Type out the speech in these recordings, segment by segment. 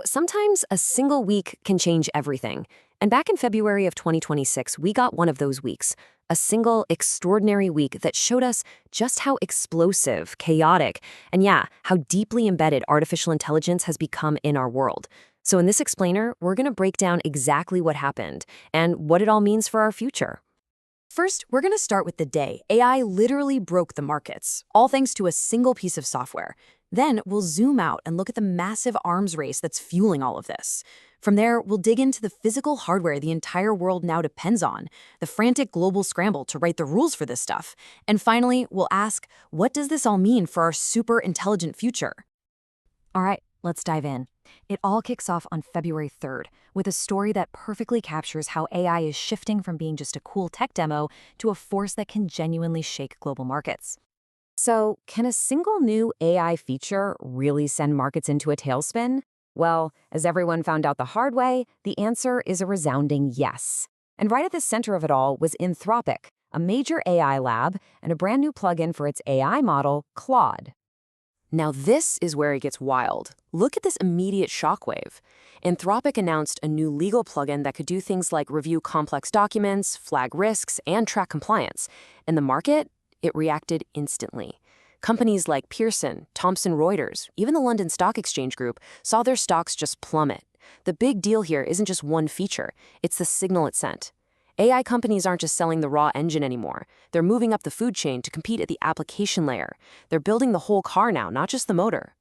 Sometimes a single week can change everything. And back in February of 2026, we got one of those weeks, a single extraordinary week that showed us just how explosive, chaotic, and how deeply embedded artificial intelligence has become in our world. So in this explainer, we're going to break down exactly what happened and what it all means for our future. First, we're going to start with the day AI literally broke the markets, all thanks to a single piece of software. Then we'll zoom out and look at the massive arms race that's fueling all of this. From there, we'll dig into the physical hardware the entire world now depends on, the frantic global scramble to write the rules for this stuff. And finally, we'll ask, what does this all mean for our super intelligent future? All right, let's dive in. It all kicks off on February 3rd with a story that perfectly captures how AI is shifting from being just a cool tech demo to a force that can genuinely shake global markets. So, can a single new AI feature really send markets into a tailspin? Well, as everyone found out the hard way, the answer is a resounding yes. And right at the center of it all was Anthropic, a major AI lab, and a brand new plugin for its AI model, Claude. Now this is where it gets wild. Look at this immediate shockwave. Anthropic announced a new legal plugin that could do things like review complex documents, flag risks, and track compliance. And the market? It reacted instantly. Companies like Pearson, Thomson Reuters, even the London Stock Exchange Group saw their stocks just plummet. The big deal here isn't just one feature, it's the signal it sent. AI companies aren't just selling the raw engine anymore. They're moving up the food chain to compete at the application layer. They're building the whole car now, not just the motor.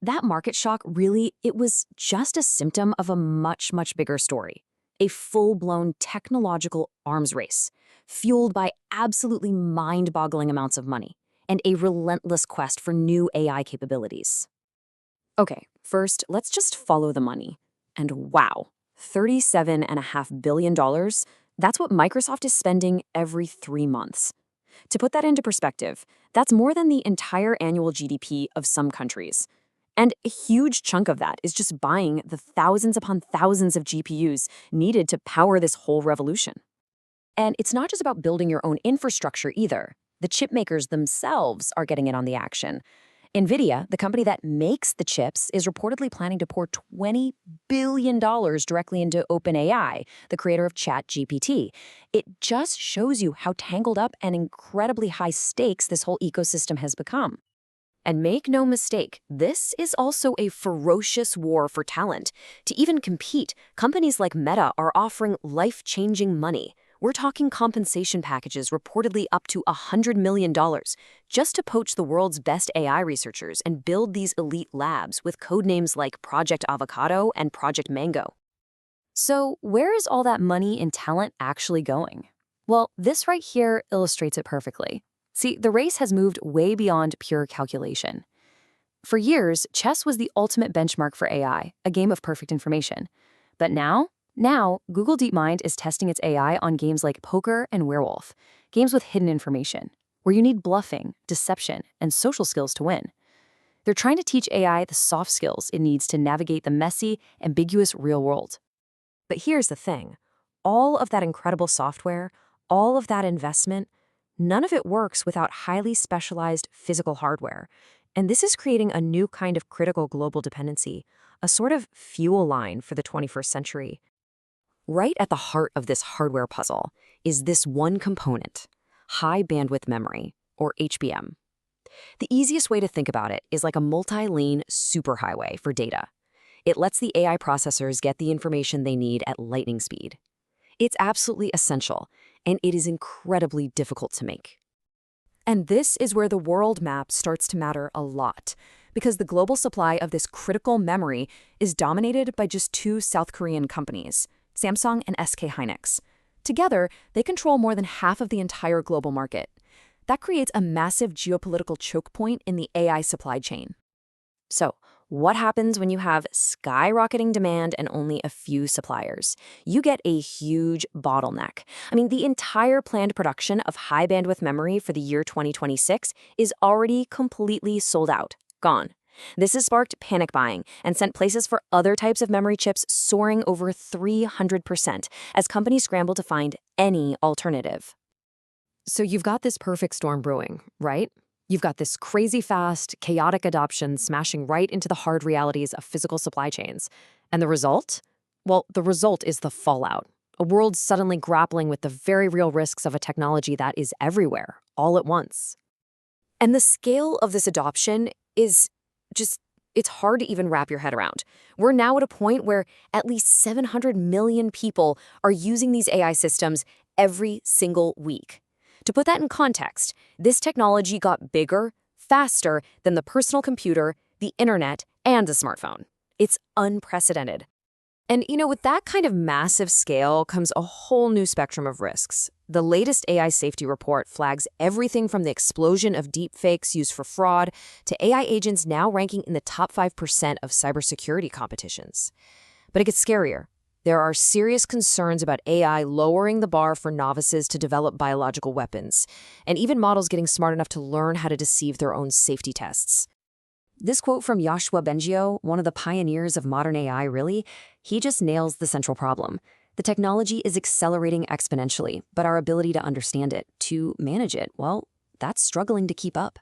That market shock it was just a symptom of a much, much bigger story. A full-blown technological arms race, fueled by absolutely mind-boggling amounts of money, and a relentless quest for new AI capabilities. Okay, first, let's just follow the money. And wow, $37.5 billion, that's what Microsoft is spending every 3 months. To put that into perspective, that's more than the entire annual GDP of some countries. And a huge chunk of that is just buying the thousands upon thousands of GPUs needed to power this whole revolution. And it's not just about building your own infrastructure either. The chip makers themselves are getting in on the action. Nvidia, the company that makes the chips, is reportedly planning to pour $20 billion directly into OpenAI, the creator of ChatGPT. It just shows you how tangled up and incredibly high stakes this whole ecosystem has become. And make no mistake, this is also a ferocious war for talent. To even compete, companies like Meta are offering life-changing money. We're talking compensation packages reportedly up to $100 million just to poach the world's best AI researchers and build these elite labs with codenames like Project Avocado and Project Mango. So where is all that money and talent actually going? Well, this right here illustrates it perfectly. See, the race has moved way beyond pure calculation. For years, chess was the ultimate benchmark for AI, a game of perfect information. But now, Google DeepMind is testing its AI on games like poker and werewolf, games with hidden information, where you need bluffing, deception, and social skills to win. They're trying to teach AI the soft skills it needs to navigate the messy, ambiguous real world. But here's the thing. All of that incredible software, all of that investment, none of it works without highly specialized physical hardware. And this is creating a new kind of critical global dependency, a sort of fuel line for the 21st century. Right at the heart of this hardware puzzle is this one component, high bandwidth memory, or HBM. The easiest way to think about it is like a multi-lane superhighway for data. It lets the AI processors get the information they need at lightning speed. It's absolutely essential, and it is incredibly difficult to make. And this is where the world map starts to matter a lot, because the global supply of this critical memory is dominated by just 2 South Korean companies, Samsung and SK Hynix. Together, they control more than half of the entire global market. That creates a massive geopolitical choke point in the AI supply chain. So, what happens when you have skyrocketing demand and only a few suppliers? You get a huge bottleneck. The entire planned production of high bandwidth memory for the year 2026 is already completely sold out, gone. This has sparked panic buying and sent prices for other types of memory chips soaring over 300% as companies scramble to find any alternative. So you've got this perfect storm brewing, right? You've got this crazy fast, chaotic adoption smashing right into the hard realities of physical supply chains. And the result? Well, the result is the fallout. A world suddenly grappling with the very real risks of a technology that is everywhere, all at once. And the scale of this adoption is just, it's hard to even wrap your head around. We're now at a point where at least 700 million people are using these AI systems every single week. To put that in context, this technology got bigger, faster than the personal computer, the internet, and the smartphone. It's unprecedented. And, with that kind of massive scale comes a whole new spectrum of risks. The latest AI safety report flags everything from the explosion of deepfakes used for fraud to AI agents now ranking in the top 5% of cybersecurity competitions. But it gets scarier. There are serious concerns about AI lowering the bar for novices to develop biological weapons, and even models getting smart enough to learn how to deceive their own safety tests. This quote from Yoshua Bengio, one of the pioneers of modern AI, really, he just nails the central problem. The technology is accelerating exponentially, but our ability to understand it, to manage it, well, that's struggling to keep up.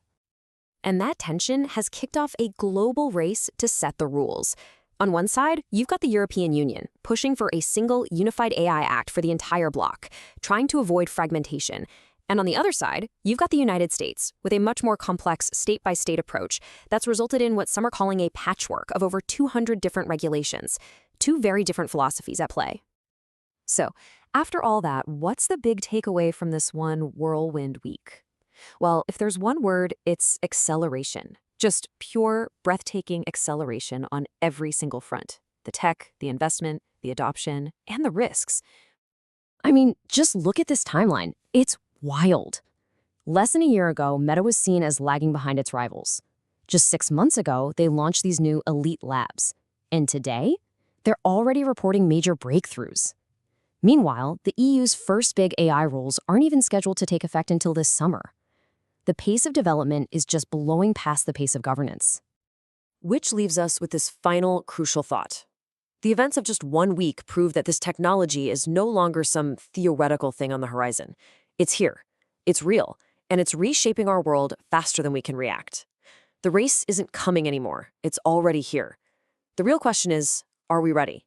And that tension has kicked off a global race to set the rules. On one side, you've got the European Union, pushing for a single unified AI Act for the entire bloc, trying to avoid fragmentation. And on the other side, you've got the United States, with a much more complex state-by-state approach that's resulted in what some are calling a patchwork of over 200 different regulations, two very different philosophies at play. So, after all that, what's the big takeaway from this one whirlwind week? Well, if there's one word, it's acceleration. Just pure, breathtaking acceleration on every single front. The tech, the investment, the adoption, and the risks. I mean, just look at this timeline. It's wild. Less than a year ago, Meta was seen as lagging behind its rivals. Just 6 months ago, they launched these new elite labs. And today, they're already reporting major breakthroughs. Meanwhile, the EU's first big AI rules aren't even scheduled to take effect until this summer. The pace of development is just blowing past the pace of governance. Which leaves us with this final crucial thought. The events of just 1 week prove that this technology is no longer some theoretical thing on the horizon. It's here, it's real, and it's reshaping our world faster than we can react. The race isn't coming anymore, it's already here. The real question is, are we ready?